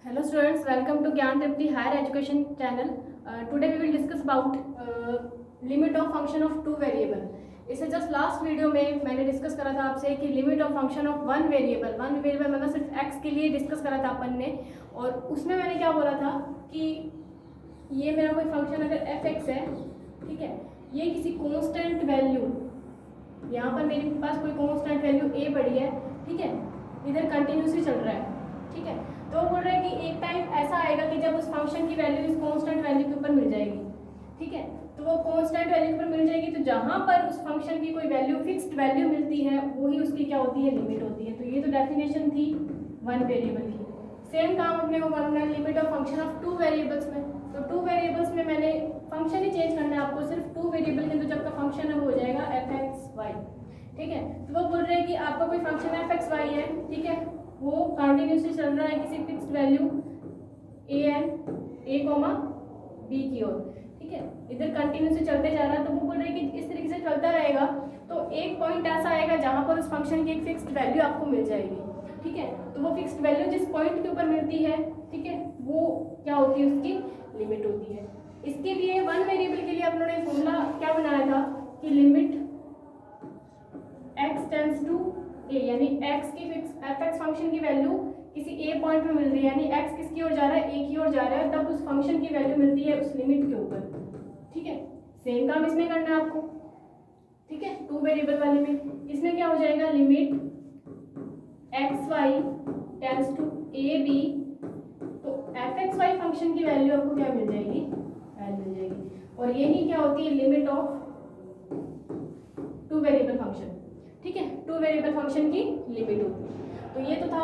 Hello students, welcome to Gyan Tripti Higher Education channel. Today we will discuss about limit of function of two variable. इससे just last video में मैंने discuss करा था आपसे कि limit of function of one variable मतलब सिर्फ x के लिए डिस्कस करा था अपन ने। और उसमें मैंने क्या बोला था कि ये मेरा कोई फंक्शन अगर fx है, ठीक है, ये किसी कांस्टेंट वैल्यू, यहाँ पर मेरे पास कोई कांस्टेंट वैल्यू a पड़ी है, ठीक है, इधर कंटिन्यूसली चल रहा है, ठीक है। तो बोल रहा है कि एक टाइम ऐसा आएगा कि जब उस फंक्शन की वैल्यू इस कांस्टेंट वैल्यू के ऊपर मिल जाएगी, ठीक है। तो वो कांस्टेंट वैल्यू के ऊपर मिल जाएगी, तो जहां पर उस फंक्शन की कोई वैल्यू फिक्स्ड वैल्यू मिलती है वही उसकी क्या होती है, लिमिट होती है। तो ये तो डेफिनेशन थी वन वेरिएबल की। सेम काम अपने को करना है limit of function of two variables में। तो टू वेरिएबल्स में मैंने फंक्शन ही चेंज करना है आपको, सिर्फ टू वेरिएबल के अंदर जब का फंक्शन है वो हो जाएगा fxy, ठीक है। तो वो बोल रहे हैं कि आपका कोई फंक्शन fxy है, ठीक है, वो कंटिन्यूसली चल रहा है किसी fixed value a comma b की ओर, ठीक है, इधर कंटिन्यूसली चलते जा रहा है। तो वो बोल रहे हैं कि इस तरीके से चलता रहेगा तो एक पॉइंट ऐसा आएगा जहां पर उस फंक्शन की एक फिक्स्ड वैल्यू आपको मिल जाएगी, ठीक है। तो वो फिक्स्ड वैल्यू जिस पॉइंट के ऊपर मिलती है, ठीक है, वो क्या होती है, उसकी लिमिट होती है। इसके लिए वन वेरिएबल के लिए आप लोगों ने फॉर्मूला क्या बनाया था कि limit x tends to a, यानी x की फिक्स fx फंक्शन की वैल्यू किसी a पॉइंट पे मिल रही है, यानी x किसकी ओर जा रहा है, a की ओर जा रहा है, तब उस फंक्शन की वैल्यू मिलती है उस लिमिट के ऊपर, ठीक है। सेम काम इसमें करना है आपको, ठीक है, टू वेरिएबल वाले में। इसमें क्या हो जाएगा, limit xy tends to a b, तो fxy फंक्शन की वैल्यू आपको क्या मिल जाएगी, मिल जाएगी। और यही क्या होती है, limit of two variable function, ठीक है, टू वेरिएबल फंक्शन की लिमिट होती है। तो ये तो था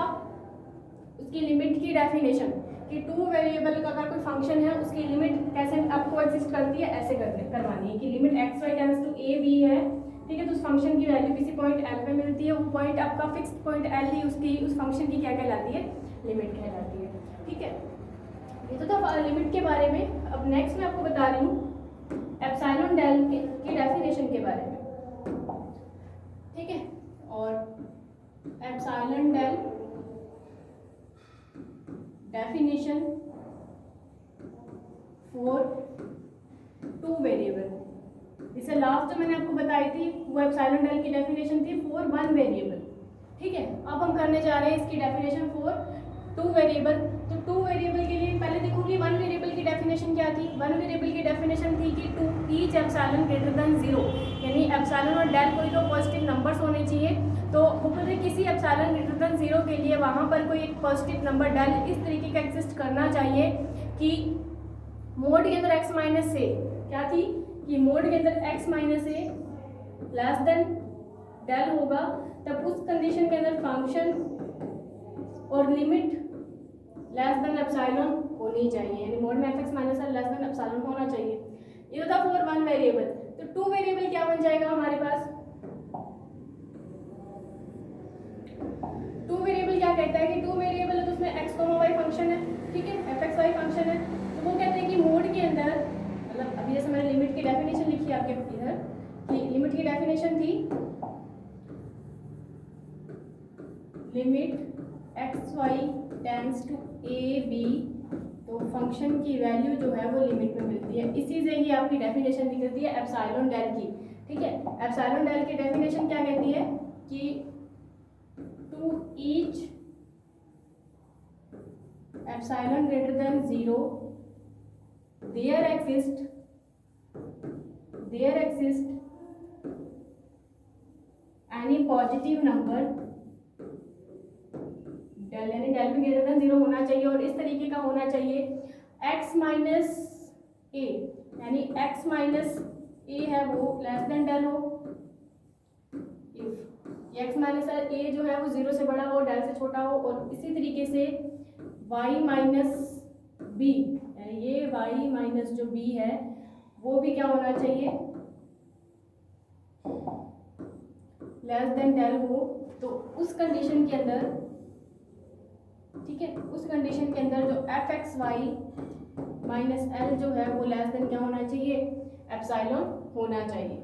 उसकी लिमिट की डेफिनेशन कि टू वेरिएबल का अगर कोई फंक्शन है उसकी लिमिट कैसे आपको एग्जिस्ट करती है, ऐसे करवानी है कि limit x y tends to a b है, ठीक है। तो उस फंक्शन की वैल्यू किसी पॉइंट l पे मिलती है, वो पॉइंट आपका फिक्स्ड पॉइंट l ही उसकी उस फंक्शन की क्या कहलाती है, लिमिट कहलाती है, ठीक है। ये तो था लिमिट के बारे में। अब नेक्स्ट मैं आपको बता रही हूँ एप्सिलॉन डेल की डेफिनेशन के बारे में, ठीक है। और epsilon del definition for two variable, इससे लास्ट जो मैंने आपको बताई थी वो एप्सिलॉन डेल की डेफिनेशन थी फॉर वन वेरिएबल, ठीक है। अब हम करने जा रहे हैं इसकी डेफिनेशन फॉर टू वेरिएबल। तो टू वेरिएबल के लिए पहले देखोगे वन वेरिएबल की डेफिनेशन क्या थी। वन वेरिएबल की डेफिनेशन थी कि to each epsilon greater than zero, यानी एप्सिलॉन और डेल कोई तो पॉजिटिव नंबर्स होने चाहिए। तो ऊपर किसी एप्सिलॉन ग्रेटर देन जीरो के लिए वहाँ पर कोई एक पॉजिटिव नंबर डेल इस तरीके का एग्जिस्ट करना चाहिए कि मोड के अंदर x माइनस ए क्या थी, कि मोड के अंदर x minus A less than del होगा, तब उस कंडीशन के अंदर फंक्शन और लिमिट लेस देन एप्सिलॉन होनी चाहिए, यानी मोड में fx minus L less than epsilon होना चाहिए। ये था फॉर वन वेरिएबल। तो टू वेरिएबल क्या बन जाएगा हमारे पास, टू वेरिएबल क्या कहता है कि टू वेरिएबल है तो उसमें x, y फंक्शन है, ठीक है, fxy फंक्शन है। तो वो कहते हैं कि मोड के अंदर, मतलब अभी जैसे मैंने लिमिट की डेफिनेशन लिखी है आपके इधर कि लिमिट की डेफिनेशन थी limit xy tends to a b, तो फंक्शन की वैल्यू जो है वो लिमिट में मिलती है। इसी से ही आपकी डेफिनेशन निकलती है एप्सिलॉन डेल की, ठीक है। एप्सिलॉन डेल की डेफिनेशन क्या कहती है कि to each epsilon greater than zero there exists any positive number del, यानी डेल भी ग्रेटर देन जीरो होना चाहिए और इस तरीके का होना चाहिए x माइनस ए, यानी x माइनस ए है वो लेस देन डेल हो, x माइनस ए जो है वो जीरो से बड़ा हो, डेल से छोटा हो। और इसी तरीके से y माइनस बी, यानी ये y माइनस जो b है वो भी क्या होना चाहिए, लेस देन डेल हो। तो उस कंडीशन के अंदर, ठीक है, उस कंडीशन के अंदर जो fxy माइनस एल जो है वो लेस देन क्या होना चाहिए, एप्सिलॉन होना चाहिए,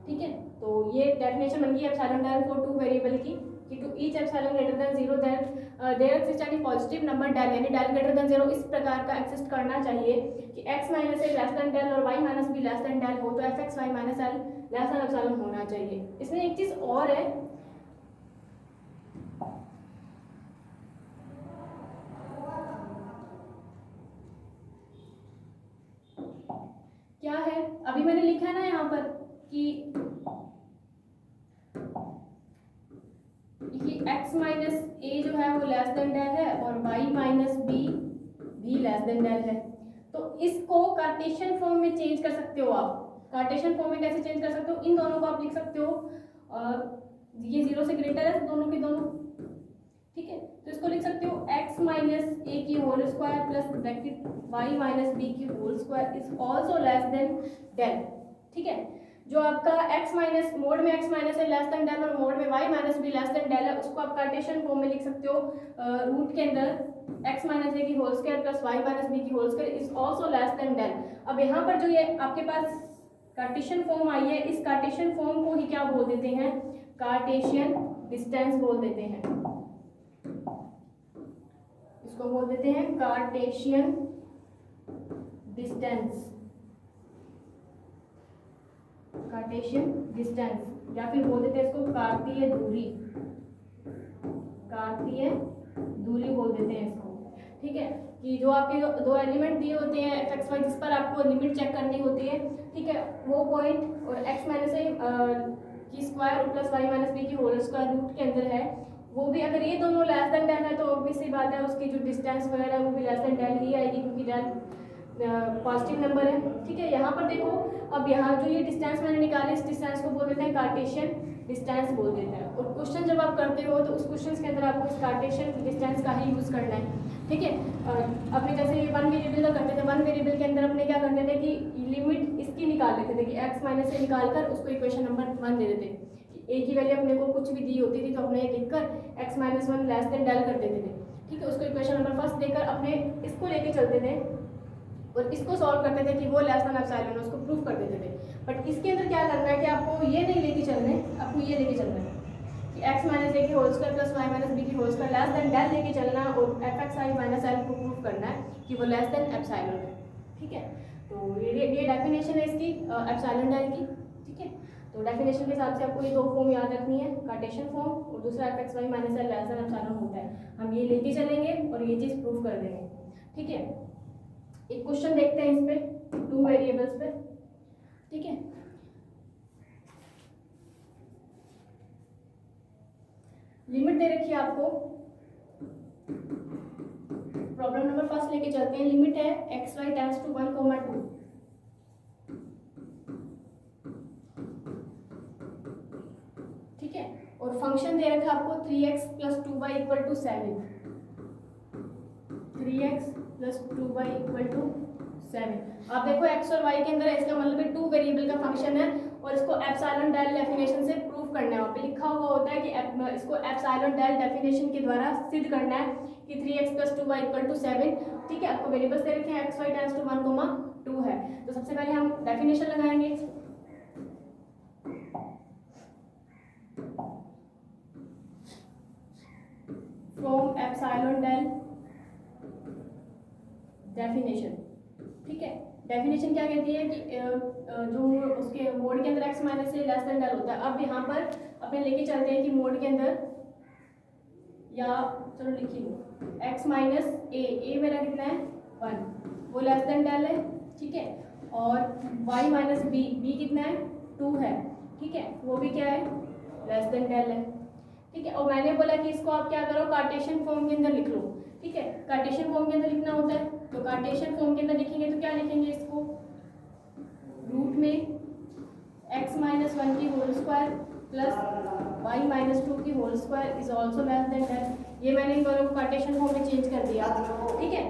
ठीक है। तो ये डेफिनेशन बन गई epsilon del for two variable की कि to each epsilon greater than zero then there exist any positive number del यानी डेल ग्रेटर देन 0 इस प्रकार का एक्सिस्ट करना चाहिए कि x minus A less than del और y minus B less than del हो तो F X Y minus L less than epsilon होना चाहिए। इसमें एक चीज़ और है, क्या है अभी मैंने लिखा है ना यहाँ पर कि x माइनस ए जो है वो लेस देन डेल है और y माइनस बी भी लेस देन डेल है। तो इसको कार्टेशियन फॉर्म में चेंज कर सकते हो आप। कार्टेशियन फॉर्म में कैसे चेंज कर सकते हो, इन दोनों को आप लिख सकते हो ये 0 से ग्रेटर है दोनों के दोनों, ठीक है। तो इसको लिख सकते हो x माइनस ए की whole square plus bracket y minus B की whole square is also less than del, ठीक है। जो आपका x माइनस मोड में x minus A less than del और मोड में y minus B less than del है, उसको आप कार्टेशियन फॉर्म में लिख सकते हो रूट के अंदर x माइनस ए की whole square plus y minus B की whole square is also less than del. अब यहाँ पर जो ये आपके पास कार्टेशियन फॉर्म आई है, इस कार्टेशियन फॉर्म को ही क्या बोल देते हैं, कार्टेशियन डिस्टेंस बोल देते हैं। इसको बोल देते हैं कार्टेशियन डिस्टेंस, कार्टेशियन डिस्टेंस या फिर बोल देते हैं इसको कार्तीय दूरी, कार्तीय दूरी बोल देते हैं इसको, ठीक है। कि जो आपके दो एलिमेंट दिए होते हैं एफ एक्स वाई जिस पर आपको लिमिट चेक करनी होती है, ठीक है, वो पॉइंट और एक्स माइनस ए की स्क्वायर और प्लस वाई माइनस बी की होल स्क्वायर रूट के अंदर है, वो भी अगर ये दोनों लेस देन डेल है तो ऑब्वियस सी बात है उसकी जो डिस्टेंस वगैरह है वो भी लेस देन डेल ही आएगी क्योंकि डेल पॉजिटिव नंबर है, ठीक है। यहाँ पर देखो अब यहाँ जो ये डिस्टेंस मैंने निकाली इस डिस्टेंस को बोल देते हैं कार्टेशियन डिस्टेंस बोल देते हैं। और क्वेश्चन जब आप करते हो तो उस क्वेश्चन के अंदर आपको इस कार्टेशियन डिस्टेंस का ही यूज़ करना है, ठीक है। अपने जैसे ये वन वेरिएबल का करते थे, वन वेरिएबल के अंदर अपने क्या करते थे कि लिमिट इसकी निकाल लेते थे कि एक्स माइनस से निकाल कर उसको इक्वेशन नंबर 1 दे देते, ए की वैल्यू अपने को कुछ भी दी होती थी तो अपने लिखकर X minus 1 less than del कर देते थे, ठीक है। उसको इक्वेशन नंबर फर्स्ट देकर अपने इसको लेके चलते थे और इसको सॉल्व करते थे कि वो लेस देन एप्सिलॉन, उसको प्रूव कर देते थे। बट इसके अंदर क्या करना है कि आपको ये नहीं लेके चलना है, आपको ये लेके चलना है कि एक्स माइनस ए की whole square plus Y minus B की whole square less than del लेके चलना है और F X I minus L को प्रूव करना है कि वो लेस देन एप्सिलॉन है, ठीक है। तो ये डेफिनेशन है इसकी एप्सिलॉन डेल की, ठीक है। तो डेफिनेशन के हिसाब से आपको ये दो फॉर्म याद रखनी है, कार्टेशियन फॉर्म और दूसरा F X Y minus L less than epsilon होता है। हम ये लेके चलेंगे और ये चीज़ प्रूव कर देंगे, ठीक है। एक क्वेश्चन देखते हैं इस पे, 2 वेरिएबल्स पे, ठीक है। लिमिट दे रखी है आपको, प्रॉब्लम नंबर फर्स्ट लेके चलते हैं। लिमिट है एक्स वाई टेंड्स टू 1, 2, ठीक है। और फंक्शन दे रखा है आपको 3x plus 2y equal to 7, 3x plus 2y equal to 7। आप देखो x और y के अंदर है, इसका मतलब 2 वेरिएबल का फंक्शन है और इसको एप्सिलॉन डेल डेफिनेशन से प्रूव करना है। वहाँ पे लिखा हुआ होता है कि इसको एप्सिलॉन डेल डेफिनेशन के द्वारा सिद्ध करना है कि 3x plus 2y equal to 7, ठीक है। आपको वेरिएबल्स दे रखे हैं x y टेंड्स टू 1, 2 है। तो सबसे पहले हम डेफिनेशन लगाएंगे, फ्रॉम एप्सिलॉन डेल डेफिनेशन, ठीक है। डेफिनेशन क्या कहती है कि जो उसके मोड के अंदर x माइनस से लेस देन डेल होता है। अब यहाँ पर अपने लेके चलते हैं कि मोड के अंदर, या चलो लिखिए x माइनस ए मेरा कितना है 1, वो लेस देन डेल है, ठीक है। और y माइनस बी कितना है 2 है, ठीक है, वो भी क्या है लेस देन डेल है, ठीक है। और मैंने बोला कि इसको आप क्या करो कार्टेशियन फॉर्म के अंदर लिख लो, ठीक है। कार्टेशियन फॉर्म के अंदर लिखना होता है तो कार्टेशियन फॉर्म के अंदर लिखेंगे तो क्या लिखेंगे, इसको रूट में x माइनस 1 की whole square plus y minus 2 की whole square is also less than del. ये मैंने इन दोनों को कार्टेशियन फॉर्म में चेंज कर दिया, ठीक है।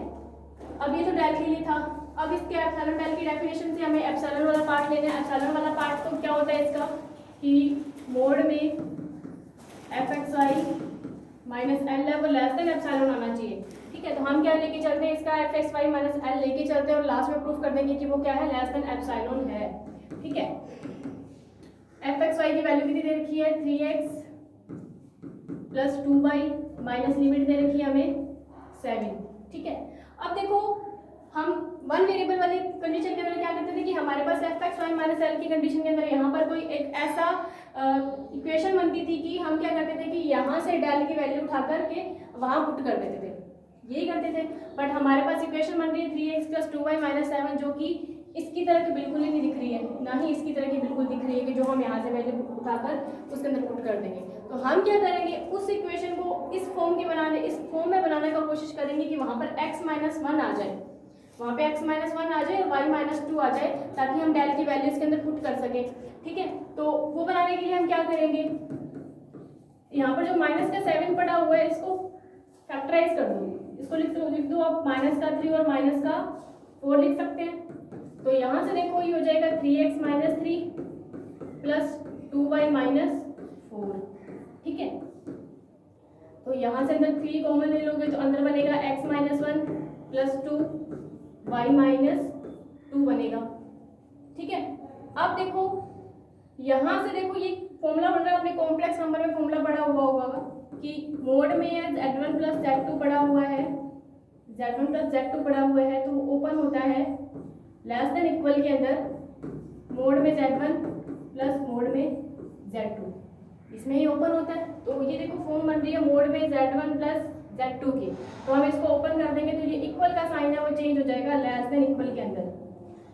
अब ये तो डेल के लिए था। अब इसके एप्सिलॉन डेल की डेफिनेशन से हमें एप्सिलॉन वाला पार्ट लेना है। एप्सिलॉन वाला पार्ट तो क्या होता है इसका कि मोड में F X Y minus L है वो लेस देन एप्सिलॉन आना चाहिए, ठीक है। तो हम क्या लेके चलते हैं, इसका F X Y minus L लेके चलते हैं और लास्ट में प्रूफ कर देंगे कि वो क्या है लेस देन एप्सिलॉन है, ठीक है। एफ एक्स वाई की वैल्यू कितनी दे रखी है 3x plus 2y minus limit दे रखी है हमें 7, ठीक है। अब देखो हम वन वेरिएबल वाली कंडीशन के अंदर क्या करते थे कि हमारे पास F X Y minus L की कंडीशन के अंदर यहाँ पर कोई एक ऐसा इक्वेशन बनती थी कि हम क्या करते थे कि यहाँ से डेल की वैल्यू उठा करके वहाँ पुट कर देते थे, यही करते थे। बट हमारे पास इक्वेशन बन रही है 3x + 2y - 7 जो कि इसकी तरह की बिल्कुल ही नहीं दिख रही है, ना ही इसकी तरह की बिल्कुल दिख रही है कि जो हम यहाँ से वैल्यू उठाकर उसके अंदर पुट कर देंगे। तो हम क्या करेंगे, उस इक्वेशन को इस फॉर्म में बनाने का कोशिश करेंगे कि वहाँ पर x - 1 आ जाए, वहाँ पे x - 1 आ जाए और y - 2 आ जाए, ताकि हम डेल की वैल्यू इसके अंदर पुट कर सकें, ठीक है। तो वो बनाने के लिए हम क्या करेंगे, यहाँ पर जो माइनस का 7 पड़ा हुआ है इसको फैक्टराइज कर दो, इसको लिख दो आप माइनस का 3 और माइनस का 4 लिख सकते हैं। तो यहाँ से देखो ये हो जाएगा 3x - 3 प्लस 2y - 4, ठीक है। तो यहाँ से अंदर 3 कॉमन ले लोगे तो अंदर बनेगा x - 1 प्लस 2 y - 2 बनेगा, ठीक है। अब देखो यहाँ से देखो ये फॉर्मूला बन रहा है, अपने कॉम्प्लेक्स नंबर में फॉर्मूला पड़ा हुआ होगा कि मोड में है z1 + z2 पड़ा हुआ है, z1 + z2 पड़ा हुआ है, तो ओपन होता है लेस देन इक्वल के अंदर मोड में z1 प्लस मोड में z2, इसमें ही ओपन होता है। तो ये देखो फॉर्म बन रही है मोड में z1 + z2 की, तो हम इसको ओपन कर देंगे तो ये इक्वल का साइन है वो चेंज हो जाएगा लेस देन इक्वल के अंदर,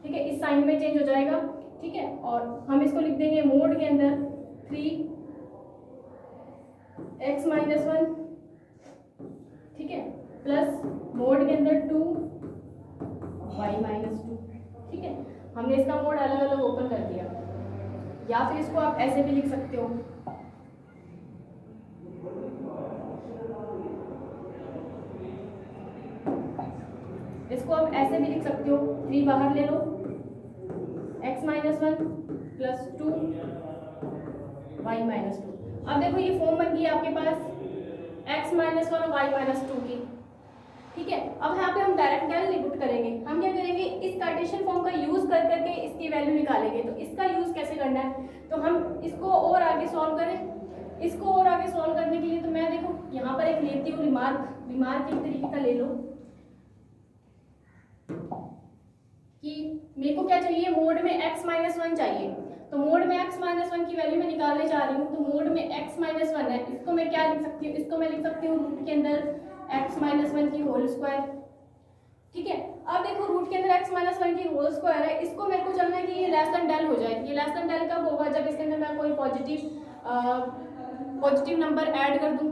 ठीक है, इस साइन में चेंज हो जाएगा, ठीक है। और हम इसको लिख देंगे मोड के अंदर 3x - 1, ठीक है, प्लस मोड के अंदर 2y - 2, ठीक है। हमने इसका मोड अलग अलग ओपन कर दिया, या फिर इसको आप ऐसे भी लिख सकते हो, इसको आप ऐसे भी लिख सकते हो, 3 बाहर ले लो, x - 1 प्लस 2 y - 2। अब देखो ये फॉर्म बन गई आपके पास x - 1 और y - 2 की, ठीक है। अब यहाँ पे हम डायरेक्ट डेल पुट करेंगे, हम क्या करेंगे इस कार्टेशियन फॉर्म का यूज कर करके इसकी वैल्यू निकालेंगे। तो इसका यूज कैसे करना है, तो हम इसको और आगे सॉल्व करें, इसको और आगे सॉल्व करने के लिए तो मैं देखो यहाँ पर एक लेती हूँ रिमार्क एक तरीके का ले लो कि मेरे को क्या चाहिए, मोड में x - 1 चाहिए, तो मोड में x - 1 की वैल्यू मैं निकालने जा रही हूँ। तो मोड में x - 1 है, इसको मैं क्या लिख सकती हूँ, इसको मैं लिख सकती हूँ रूट के अंदर x - 1 की होल स्क्वायर, ठीक है। अब देखो रूट के अंदर x - 1 की होल स्क्वायर है, इसको मेरे को जानना है कि ये लेस देन डेल हो जाए। ये लेस देन डेल कब होगा, जब इसके अंदर मैं कोई पॉजिटिव नंबर ऐड कर दूँ,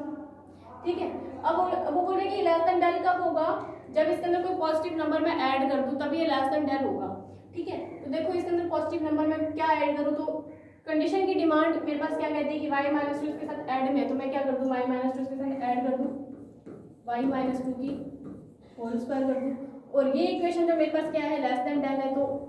ठीक है। अब वो बोल रहे कि लेस देन डेल कब होगा, जब इसके अंदर कोई पॉजिटिव नंबर मैं ऐड कर दूं तभी ये लेस देन डेल होगा, ठीक है। तो देखो इसके अंदर पॉजिटिव नंबर मैं क्या ऐड करूं, तो कंडीशन की डिमांड मेरे पास क्या कहती है कि y - 2 इसके साथ ऐड में है, तो मैं क्या कर दूं y - 2 इसके साथ ऐड कर दूं, y - 2 की होल स्क्वायर कर दूं। और ये इक्वेशन जो मेरे पास क्या है, लेस देन डेल है, तो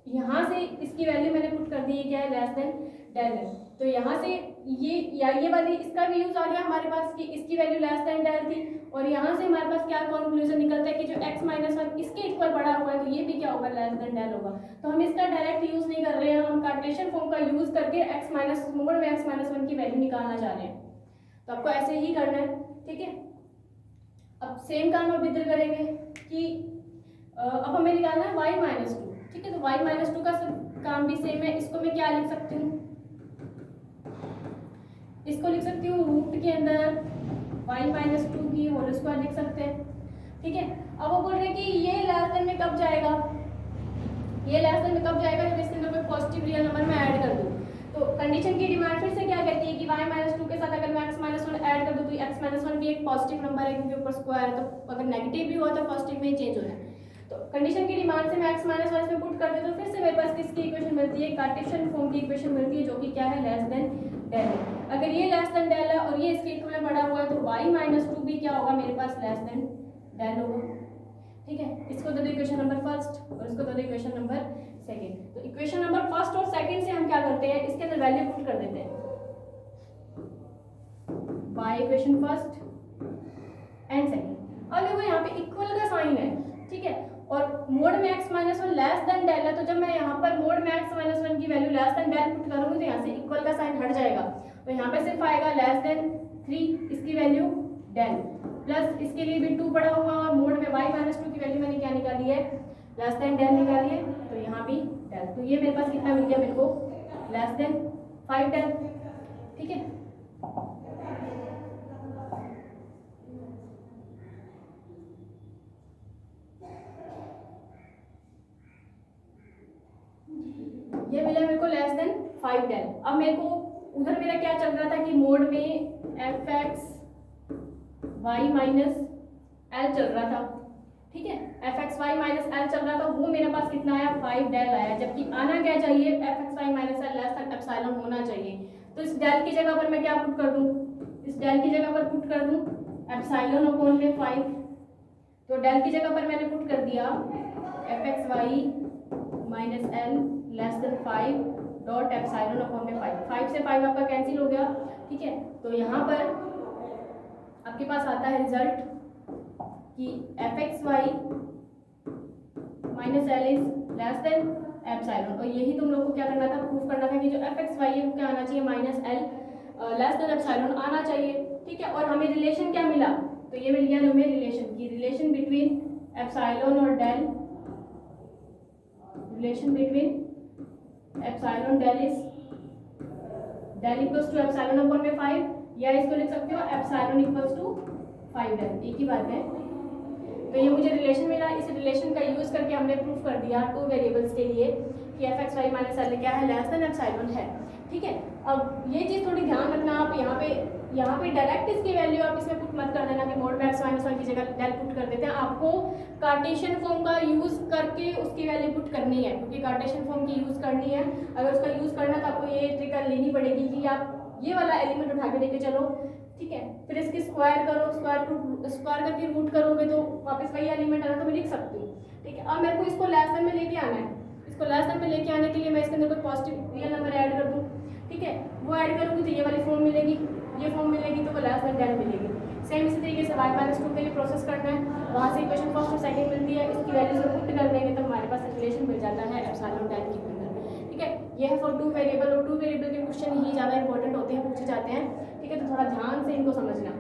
यहाँ से इसकी वैल्यू मैंने पुट कर दी है, क्या है, लेस देन डेल है। तो यहाँ से ये वाली इसका भी यूज आ गया हमारे पास कि इसकी वैल्यू लेस देन डेल थी, और यहाँ से हमारे पास क्या कंक्लूजन निकलता है कि जो x - 1 इसके इक्वल पड़ा हुआ है, तो ये भी क्या होगा, लेस देन डेल होगा। तो हम इसका डायरेक्ट यूज नहीं कर रहे हैं, हम कार्टेशियन फॉर्म का यूज करके मोड में x - 1 की वैल्यू निकालना चाह रहे हैं। तो आपको ऐसे ही करना है, ठीक है। अब सेम काम अब इधर करेंगे कि अब हमें निकालना है y - 2, ठीक है। तो y - 2 का काम भी सेम है, इसको मैं क्या लिख सकती हूँ, इसको लिख सकती हूँ रूट के अंदर y - 2 की होल स्क्वायर लिख सकते हैं, ठीक है। अब वो बोल रहे हैं कि ये लेस देन में कब जाएगा, ये लेस देन में कब जाएगा, जब इसके अंदर कोई पॉजिटिव रियल नंबर मैं ऐड कर दूँ। तो कंडीशन की डिमांड फिर से क्या कहती है कि y - 2 के साथ अगर मैं x - 1 ऐड कर दूँ, तो x - 1 भी एक पॉजिटिव नंबर है क्योंकि ऊपर स्क्वायर है, तो अगर नेगेटिव भी हुआ तो पॉजिटिव में चेंज होना है। तो कंडीशन की डिमांड से मैं x - 1 में पुट कर देता हूँ, फिर से मेरे पास किसकी इक्वेशन मिलती है, कार्टेशियन फॉर्म की इक्वेशन मिलती है, जो कि क्या है, लेस देन डेल है। अगर ये लेस देन डेल है और ये इसके इक्वल में पड़ा हुआ है, तो y - 2 भी क्या होगा, मेरे पास लेस देन डेल होगा, ठीक है। इसको दे दो इक्वेशन नंबर फर्स्ट और इसको दे दो इक्वेशन नंबर सेकंड। तो इक्वेशन नंबर फर्स्ट और सेकंड से हम क्या करते हैं, इसके अंदर वैल्यू पुट कर देते हैं, y equation first and second. अब देखो यहाँ पे इक्वल का साइन है, ठीक है, और मोड में x - 1 लेस देन डेल है, तो जब मैं यहाँ पर मोड में x - 1 की value less than del put करूँगी तो यहाँ से इक्वल का साइन हट जाएगा, तो यहाँ पे सिर्फ आएगा लेस देन 3 इसकी वैल्यू डेल प्लस इसके लिए भी 2 पड़ा हुआ और मोड में y माइनस 2 की वैल्यू मैंने क्या निकाली है, लेस देन डेल निकाली है, तो यहाँ भी डेल, तो ये मेरे पास कितना मिल गया मेरे को, लेस देन 5 डेल। ठीक है, ये मिला मेरे को लेस देन 5 डेल। अब मेरे को उधर मेरा क्या चल रहा था कि मोड में F X Y minus L चल रहा था। ठीक है, F X Y minus L चल रहा था, वो मेरे पास कितना आया, 5 डेल आया, जबकि आना क्या चाहिए, F X Y minus L less than epsilon होना चाहिए। तो इस डेल की जगह पर मैं क्या पुट कर दूं, इस डेल की जगह पर पुट कर दूं एप्सिलॉन अपॉन में 5। तो डेल की जगह पर मैंने पुट कर दिया F X Y minus L less than 5 dot epsilon upon में 5 से 5 आपका कैंसिल हो गया। ठीक है, तो यहाँ पर आपके पास आता है रिजल्ट कि F X Y minus L is less than epsilon, और यही तुम लोग को क्या करना था, प्रूफ करना था कि जो एफ एक्स वाई है वो क्या आना चाहिए, minus L less than epsilon आना चाहिए। ठीक है, और हमें रिलेशन क्या मिला, तो ये मिल गया हमें रिलेशन की, रिलेशन बिटवीन एप्सिलॉन और del, relation between epsilon del is del equals to epsilon upon में 5, या इसको लिख सकते हो एप्सिलॉन इक्वल्स टू 5 डेल, एक ही बात है। तो ये मुझे रिलेशन मिला, इस रिलेशन का यूज करके हमने प्रूफ कर दिया 2 वेरिएबल्स के लिए कि F X Y minus L क्या है, लेस देन एप्सिलॉन है। ठीक है, अब ये चीज़ थोड़ी ध्यान रखना, आप यहाँ पे डायरेक्ट इसकी वैल्यू आप इसमें पुट मत कर देना कि मोड में एक्स माइनस वन की जगह डेल पुट कर देते हैं, आपको कार्टेशियन फॉर्म का यूज़ करके उसकी वैल्यू पुट करनी है, क्योंकि कार्टेशियन फॉर्म की यूज़ करनी है। अगर उसका यूज़ करना तो आपको ये ट्रिक लेनी पड़ेगी कि आप ये वाला एलिमेंट उठा के लेके चलो। ठीक है, फिर इसकी स्क्वायर करो, स्क्वायर करके रूट करोगे तो वापस वही एलिमेंट आना, तो मैं लिख सकती हूँ। ठीक है, अब मेरे को इसको लेस देन में लेके आना है, इसको लेस देन में लेके आने के लिए मैं इसके अंदर कोई पॉजिटिव रियल नंबर ऐड कर दूँ। ठीक है, वो ऐड करूँगी तो ये वाली फॉर्म मिलेगी, ये फॉर्म मिलेगी, तो वो लेस देन डेल मिलेगी। सेम इसी तरीके से y माइनस 2 के लिए प्रोसेस करना है, वहाँ से इक्वेशन फर्स्ट और सेकंड मिलती है, इसकी वैल्यूज को पुट कर देंगे तो हमारे पास रिलेशन मिल जाता है एप्सिलॉन डेल के अंदर। ठीक है, ये है फॉर 2 वेरिएबल, और 2 वेरिएबल के क्वेश्चन ही ज़्यादा इंपॉर्टेंट होते हैं, पूछे जाते हैं। ठीक है, तो थोड़ा ध्यान से इनको समझना।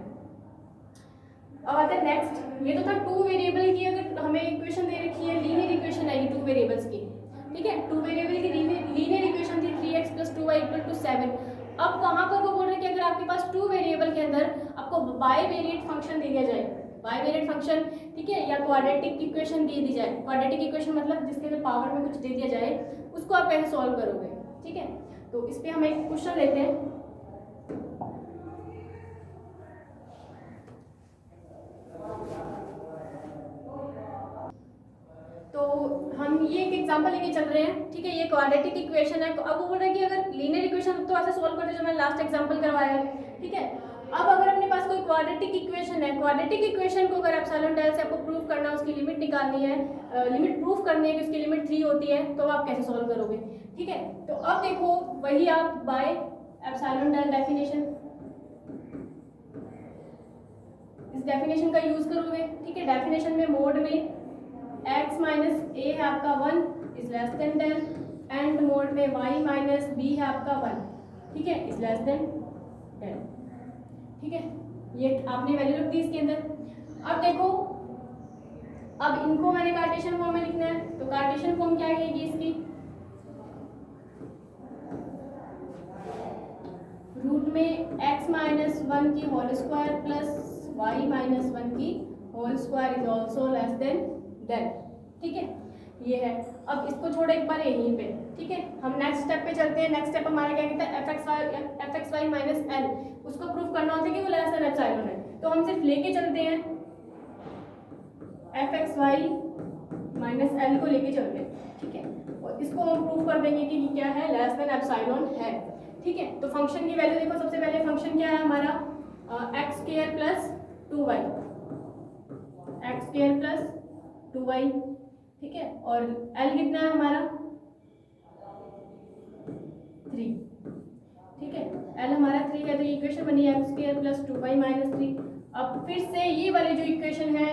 अब आता है नेक्स्ट, ये तो था 2 वेरिएबल की, अगर हमें इक्वेशन दे रखी है, लीनियर इक्वेशन है ये 2 वेरिएबल्स की। ठीक है, 2 वेरिएबल की लीनियर इक्वेशन थी 3x + 2y = 7। अब वहाँ पर वो बोल रहे हैं कि अगर आपके पास 2 वेरिएबल के अंदर आपको बाइवेरिएट फंक्शन दे दिया जाए, बाइवेरिएट फंक्शन, ठीक है, या क्वाड्रेटिक इक्वेशन दे दी जाए, क्वाड्रेटिक इक्वेशन मतलब जिसके अंदर पावर में कुछ दे दिया जाए, उसको आप कैसे सॉल्व करोगे। ठीक है, तो इस पर हम एक क्वेश्चन लेते हैं। तो हम ये एक एग्जांपल लेके चल रहे हैं। ठीक है, ये क्वाड्रेटिक इक्वेशन है, तो अब वो बोल रहे हैं कि अगर लीनियर इक्वेशन तो ऐसे सॉल्व करते जो मैंने लास्ट एग्जांपल करवाया है। ठीक है, अब अगर अपने पास कोई क्वाड्रेटिक इक्वेशन है, क्वाड्रेटिक इक्वेशन को अगर एप्सिलॉन डेल से आपको प्रूव करना है, उसकी लिमिट निकालनी है, लिमिट प्रूफ करनी है कि उसकी लिमिट 3 होती है, तो आप कैसे सॉल्व करोगे। ठीक है, तो अब देखो वही आप बाय एप्सिलॉन डेल डेफिनेशन, इस डेफिनेशन का यूज करोगे। ठीक है, डेफिनेशन में मोड में x माइनस ए है आपका 1 is less than del, and mod में y माइनस बी है आपका 1, ठीक है, इज लेस देन डेल। ठीक है, ये आपने वैल्यू रख दी इसके अंदर। अब देखो, अब इनको मैंने कार्टेशियन फॉर्म में लिखना है, तो कार्टेशियन फॉर्म क्या आएगी इसकी, रूट में x माइनस 1 की whole square plus y minus 1 की whole square is also less than del. ठीक है, ये है। अब इसको छोड़ो एक बार यहीं पे। ठीक है, हम नेक्स्ट स्टेप पे चलते हैं। नेक्स्ट स्टेप हमारा क्या कहता है, F X Y minus L, उसको प्रूफ करना होता है कि वो लेस देन एप्सिलॉन है, तो हम सिर्फ लेके चलते हैं, F X Y minus L को लेके चलते हैं। ठीक है, और इसको हम प्रूफ कर देंगे कि क्या है, लेस देन एप्सिलॉन है। ठीक है, तो फंक्शन की वैल्यू देखो, सबसे पहले फंक्शन क्या है हमारा, x square plus 2y, x square plus 2y। ठीक है, और l कितना है हमारा 3। ठीक है, l हमारा 3 है, तो ये इक्वेशन बनी x square plus 2y minus 3। अब फिर से ये वाली जो इक्वेशन है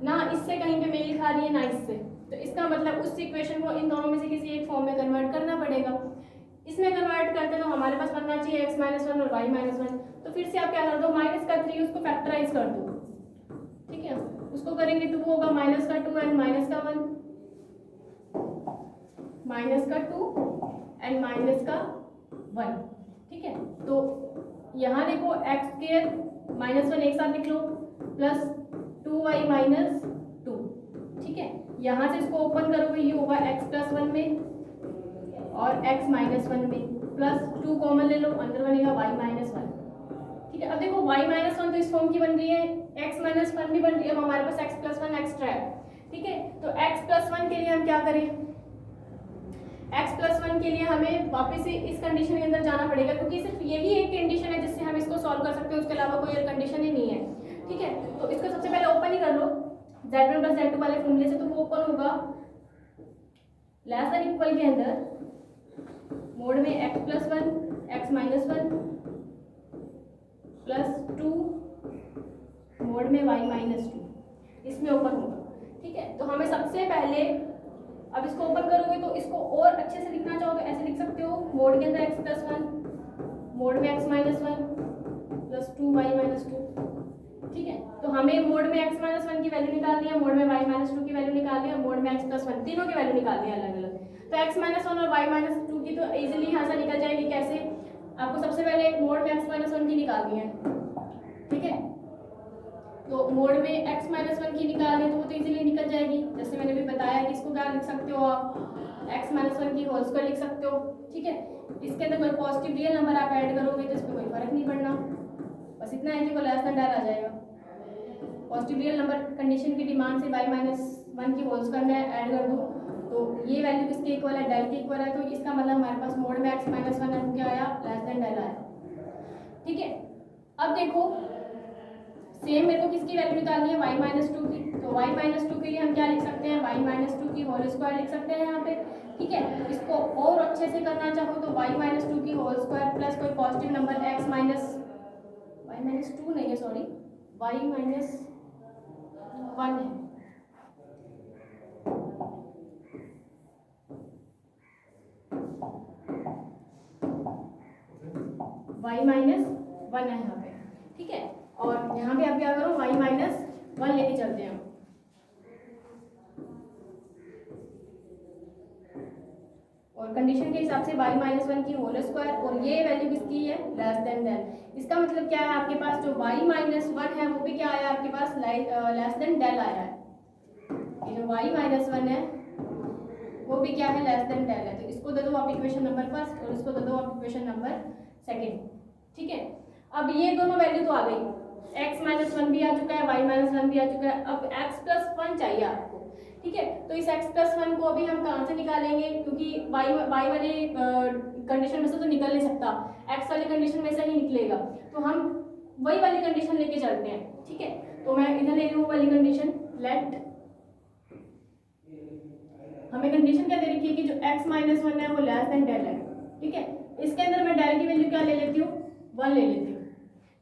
ना, इससे कहीं पे मेल खा रही है ना इससे, तो इसका मतलब उस इक्वेशन को इन दोनों में से किसी एक फॉर्म में कन्वर्ट करना पड़ेगा। इसमें कन्वर्ट करते हैं तो हमारे पास बनना चाहिए x माइनस वन और y माइनस वन। तो फिर से आप क्या कर दो, माइनस का 3 उसको फैक्टराइज कर दो, ठीक है। उसको करेंगे तो वो होगा माइनस का 2 एंड माइनस का 1, माइनस का 2 एंड माइनस का 1, ठीक है। तो यहाँ देखो एक्स स्क्वायर माइनस 1 एक साथ लिख लो प्लस 2y माइनस 2, ठीक है। यहाँ से इसको ओपन करोगे ये होगा x प्लस 1 में और x माइनस 1 में, प्लस 2 कॉमन ले लो, अंदर बनेगा y माइनस 1, ठीक है। अब देखो y माइनस 1 तो इस फॉर्म की बन रही है, x माइनस 1 भी बन रही है, अब हमारे पास x प्लस 1 एक्स्ट्रा है, ठीक है। तो x प्लस 1 के लिए हम क्या करें, x प्लस 1 के लिए हमें वापस से इस कंडीशन के अंदर जाना पड़ेगा, क्योंकि सिर्फ यही एक कंडीशन है जिससे हम इसको सॉल्व कर सकते हैं, उसके अलावा कोई और कंडीशन ही नहीं है, ठीक है। तो इसको सबसे पहले ओपन ही कर लो z1 प्लस z2 वाले फॉर्मूले से, तो वो ओपन होगा लेस देन इक्वल के अंदर मोड में x plus 1 x minus 1 plus 2 mode में y माइनस 2, इसमें ओपन होगा, ठीक है। तो हमें सबसे पहले अब इसको ओपन करोगे तो इसको और अच्छे से लिखना चाहो तो ऐसे लिख सकते हो, मोड के अंदर x प्लस 1 मोड में x minus 1 plus 2y minus 2, ठीक है। तो हमें मोड में x माइनस 1 की वैल्यू निकालनी है, मोड में y माइनस 2 की वैल्यू निकालनी है, मोड में x प्लस 1, तीनों की वैल्यू निकालनी है अलग अलग। तो x माइनस 1 और y माइनस 2 की तो इजीली यहाँ से निकल जाएगी, कैसे, आपको सबसे पहले मोड में x माइनस 1 की निकालनी है, ठीक है। तो मोड में x माइनस 1 की निकालनी है तो वो तो इजीली निकल जाएगी, जैसे मैंने भी बताया कि इसको क्या लिख सकते हो आप, x माइनस 1 की होल स्क्वायर लिख सकते हो, ठीक है। इसके अंदर कोई पॉजिटिव रियल नंबर आप ऐड करोगे तो इसमें कोई फर्क नहीं पड़ना, बस इतना है कि वो लेस देन डेल आ जाएगा। पॉजिटिव रियल नंबर कंडीशन की डिमांड से y माइनस 1 की होल स्क्वायर में ऐड कर दो तो ये वैल्यू किसके इक्वल है, डेल के इक्वल है, तो इसका मतलब हमारे पास मोड में x माइनस 1 है वो क्या आया, लेस देन डेल आया, ठीक है। अब देखो सेम मेरे को किसकी वैल्यू निकालनी है, y माइनस 2 की, तो y माइनस 2 के लिए हम क्या लिख सकते हैं, y माइनस 2 की होल स्क्वायर लिख सकते हैं यहाँ पे, ठीक है। तो इसको और अच्छे से करना चाहो तो y माइनस 2 की होल स्क्वायर प्लस कोई positive number x minus y minus 2 नहीं है, सॉरी y माइनस 1 है, y माइनस 1 है यहाँ पे, ठीक है। और यहाँ पे आप क्या करो, y माइनस 1 लेके चलते हैं, और कंडीशन के हिसाब से y माइनस 1 की होल स्क्वायर और ये वैल्यू किसकी है, लेस देन डेल। इसका मतलब क्या है, आपके पास जो y माइनस 1 है वो भी क्या आया आपके पास, लेस देन डेल आया है, ये जो y माइनस 1 है वो भी क्या है, लेस देन डेल है। तो इसको दे दो आप इक्वेशन नंबर फर्स्ट और इसको दे दो आप इक्वेशन नंबर सेकेंड, ठीक है। अब ये दोनों वैल्यू तो आ गई, x माइनस 1 भी आ चुका है, y माइनस 1 भी आ चुका है, अब x प्लस 1 चाहिए आपको, ठीक है। तो इस x प्लस 1 को अभी हम कहाँ से निकालेंगे, क्योंकि y वाली कंडीशन में से तो निकल नहीं सकता, x वाली कंडीशन में से ही निकलेगा, तो हम वही वाली कंडीशन लेके चलते हैं, ठीक है। तो मैं इधर ले रही हूँ वाली कंडीशन, लेट हमें कंडीशन क्या दे रखी है कि जो x माइनस 1 है वो लेस देन डेल है, ठीक है। इसके अंदर मैं डेल की वैल्यू क्या ले लेती हूँ, 1 ले लेती हूँ,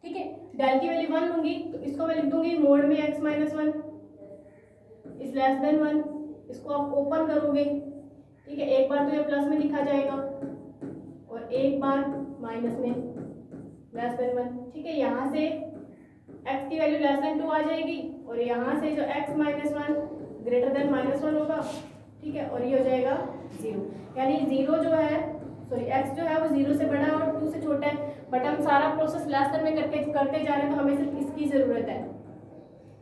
ठीक है। डेल की वैल्यू 1 लूंगी तो इसको मैं लिख दूंगी मोड में x minus 1 is less then 1, इसको आप ओपन करोगे, ठीक है। एक बार तो ये प्लस में लिखा जाएगा और एक बार माइनस में, लेस देन 1, ठीक है। यहाँ से x की वैल्यू लेस देन 2 आ जाएगी और यहाँ से जो x minus 1 greater than minus 1 होगा, ठीक है, और ये हो जाएगा 0, यानी 0 जो है, सॉरी x जो है वो 0 से बड़ा है और 2 से छोटा है, बट हम सारा प्रोसेस लेस देन में करते जा रहे हैं तो हमें सिर्फ इसकी ज़रूरत है,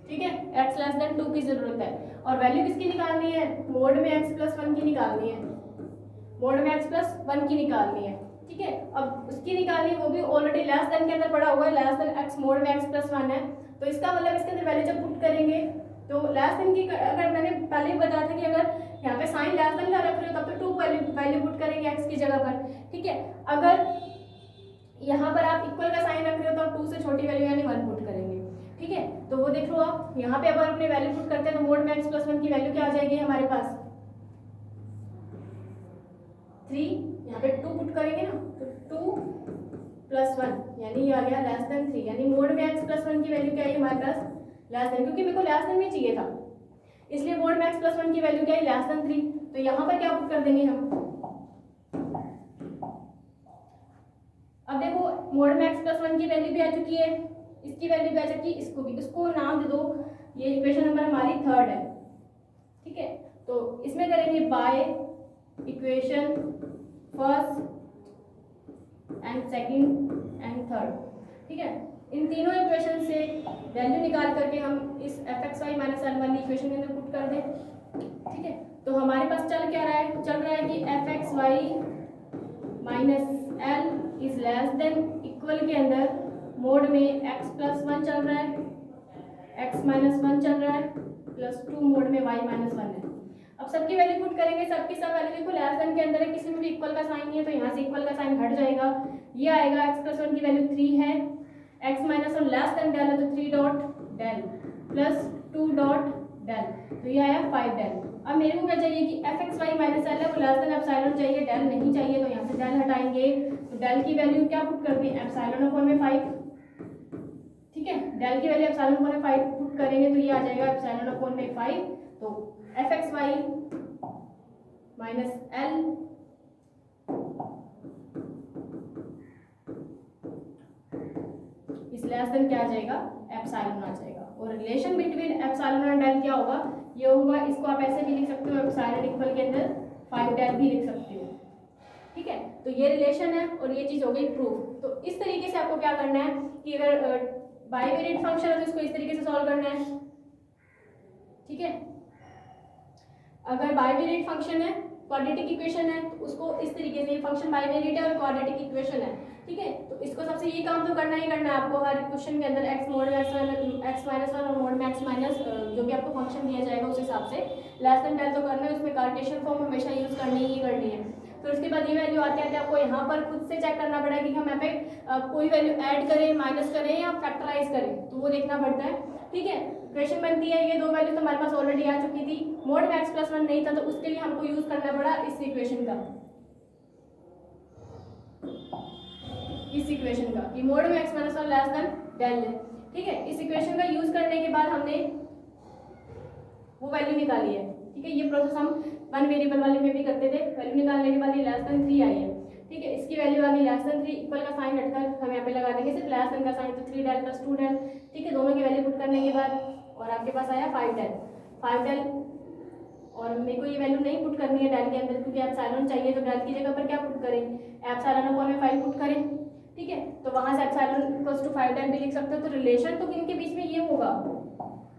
ठीक है, x लेस देन 2 की ज़रूरत है। और वैल्यू किसकी निकालनी है, मोड में x प्लस 1 की निकालनी है, मोड में x प्लस 1 की निकालनी है, ठीक है। अब उसकी निकालनी वो भी ऑलरेडी लेस देन के अंदर पड़ा हुआ है, लेस देन x मोड में x प्लस 1 है, तो इसका मतलब इसके अंदर वैल्यू जब पुट करेंगे तो लेस देन की, अगर मैंने पहले ही बताया था कि अगर यहाँ पे साइन लेस देन का रख रहे हो तब तो 2 वैल्यू पुट करेंगे x की जगह पर, ठीक है। अगर यहाँ पर आप इक्वल का साइन रख रहे हो तो आप 2 से छोटी वैल्यू यानी 1 पुट करेंगे, ठीक है। तो वो देख लो आप यहाँ पे अगर अपने वैल्यू पुट करते हैं तो मोड में x प्लस 1 की वैल्यू क्या आ जाएगी हमारे पास, 3, यहाँ पे 2 पुट करेंगे ना तो 2 प्लस 1 यानी ये आ गया लेस देन 3, यानी मोड में x प्लस 1 की वैल्यू क्या है हमारे पास, लेस देन, क्योंकि मेरे को लेस देन में चाहिए था इसलिए मोड में x प्लस 1 की वैल्यू क्या है, लेस देन 3। तो यहाँ पर क्या पुट कर देंगे हम, अब देखो मोड में x प्लस 1 की वैल्यू भी आ चुकी है, इसकी वैल्यू भी आ चुकी है, इसको भी, इसको नाम दे दो, ये इक्वेशन नंबर हमारी 3rd है। ठीक है, तो इसमें करेंगे by equation first and second and third. ठीक है, इन तीनों इक्वेशन से वैल्यू निकाल करके हम इस fxy माइनस एल वाली इक्वेशन के अंदर पुट कर दें। ठीक है, तो हमारे पास चल क्या रहा है, चल रहा है कि fxy minus L is less than equal के अंदर मोड में x प्लस 1 चल रहा है, x माइनस 1 चल रहा है, प्लस 2 मोड में y माइनस 1 है। अब सबकी वैल्यू पुट करेंगे, सबकी सब वैल्यू देखो लेस देन के अंदर है, किसी में भी इक्वल का साइन नहीं है तो यहाँ से इक्वल का साइन हट जाएगा, ये आएगा x प्लस 1 की वैल्यू 3 है, x minus 1 less than del है तो 3 dot del plus 2 dot del, तो ये आया 5 डेल। अब मेरे को क्या चाहिए कि fxy माइनस एल है वो लेस देन एप्सिलॉन चाहिए, डेल नहीं चाहिए, तो यहाँ से डेल हटाएंगे, तो डेल की वैल्यू क्या पुट कर दें, एप्सिलॉन अपॉन में 5। ठीक है, डेल की वैल्यू एप्सिलॉन अपॉन में 5 पुट करेंगे तो ये आ जाएगा एप्सिलॉन अपॉन में 5, तो fxy माइनस एल इस लेस देन क्या आ जाएगा, एप्सिलॉन आ जाएगा। और रिलेशन बिटवीन एप्सिलॉन और डेल क्या होगा, ये होगा, इसको आप ऐसे भी लिख सकते हो, एप्सिलॉन इक्वल के अंदर 5 डेल भी लिख सकते हो। ठीक है, तो ये रिलेशन है और ये चीज हो गई प्रूफ। तो इस तरीके से आपको क्या करना है कि अगर बाइवेरिएट फंक्शन है तो इसको इस तरीके से सॉल्व करना है। ठीक है, अगर बाइवेरिएट फंक्शन है, क्वाड्रेटिक इक्वेशन है, तो उसको इस तरीके से, ये फंक्शन बाइवेरिएट है और क्वाड्रेटिक इक्वेशन है। ठीक है, तो इसको सबसे ये काम तो करना ही करना है आपको हर क्वेश्चन के अंदर, x मोड में x माइनस 1 और मोड में x माइनस जो भी आपको फंक्शन दिया जाएगा उस हिसाब से लेस देन डेल तो करना है, उसमें कार्टेशियन फॉर्म हमेशा यूज करनी ही करनी है। फिर उसके बाद ये वैल्यू आते आते आपको यहाँ पर खुद से चेक करना पड़ेगा कि हम यहाँ पे कोई वैल्यू ऐड करें, माइनस करें या फैक्टराइज करें, तो वो देखना पड़ता है। ठीक है, इक्वेशन बनती है, ये दो वैल्यू तो हमारे पास ऑलरेडी आ चुकी थी, मोड में x प्लस 1 नहीं था तो उसके लिए हमको यूज करना पड़ा इस इक्वेशन का, इस इक्वेशन का कि मोड में x minus 1 less than del है। ठीक है, इस इक्वेशन का यूज करने के बाद हमने वो वैल्यू निकाली है। ठीक है, ये प्रोसेस हम वन वेरिएबल वाले में भी करते थे, वैल्यू निकालने के बाद ये लेस देन 3 आई है। ठीक है, इसकी वैल्यू आ गई लेस देन 3, इक्वल का साइन हटकर हम यहाँ पे लगा देंगे सिर्फ लेस देन का साइन, तो 3 डेल प्लस 2 डेल। ठीक है, दोनों की वैल्यू पुट करने के बाद और आपके पास आया 5 डेल, 5 डेल, और मेरे को ये वैल्यू नहीं पुट करनी है डेल के अंदर क्योंकि एप्सिलॉन चाहिए, तो डेल की जगह पर क्या पुट करें, एप्सिलॉन अपॉन में 5 पुट करें। ठीक है, तो वहां से एप्सिलॉन इक्वल्स टू 5 डेल भी लिख सकते हो, तो रिलेशन तो इनके बीच में ये होगा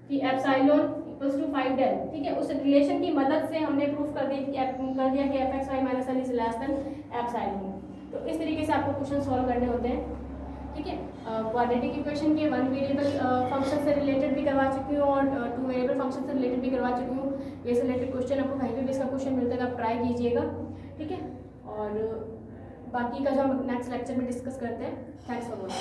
कि एप्सिलॉन इक्वल्स टू 5 डेल। ठीक है, उस रिलेशन की मदद से हमने प्रूफ कर दिया कि fxy minus L is less than epsilon. तो इस तरीके से आपको क्वेश्चन सॉल्व करने होते हैं। ठीक है, क्वाड्रेटिक इक्वेशन के वन वेरिएबल फंक्शन से रिलेटेड भी करवा चुकी हूँ और टू वेरिएबल फंक्शन से रिलेटेड भी करवा चुकी हूँ। ये से रिलेटेड क्वेश्चन आपको कहीं पे भी इसका क्वेश्चन मिलता है, आप ट्राई कीजिएगा। ठीक है, और बाकी का जो हम नेक्स्ट लेक्चर में डिस्कस करते हैं। Thanks for watching.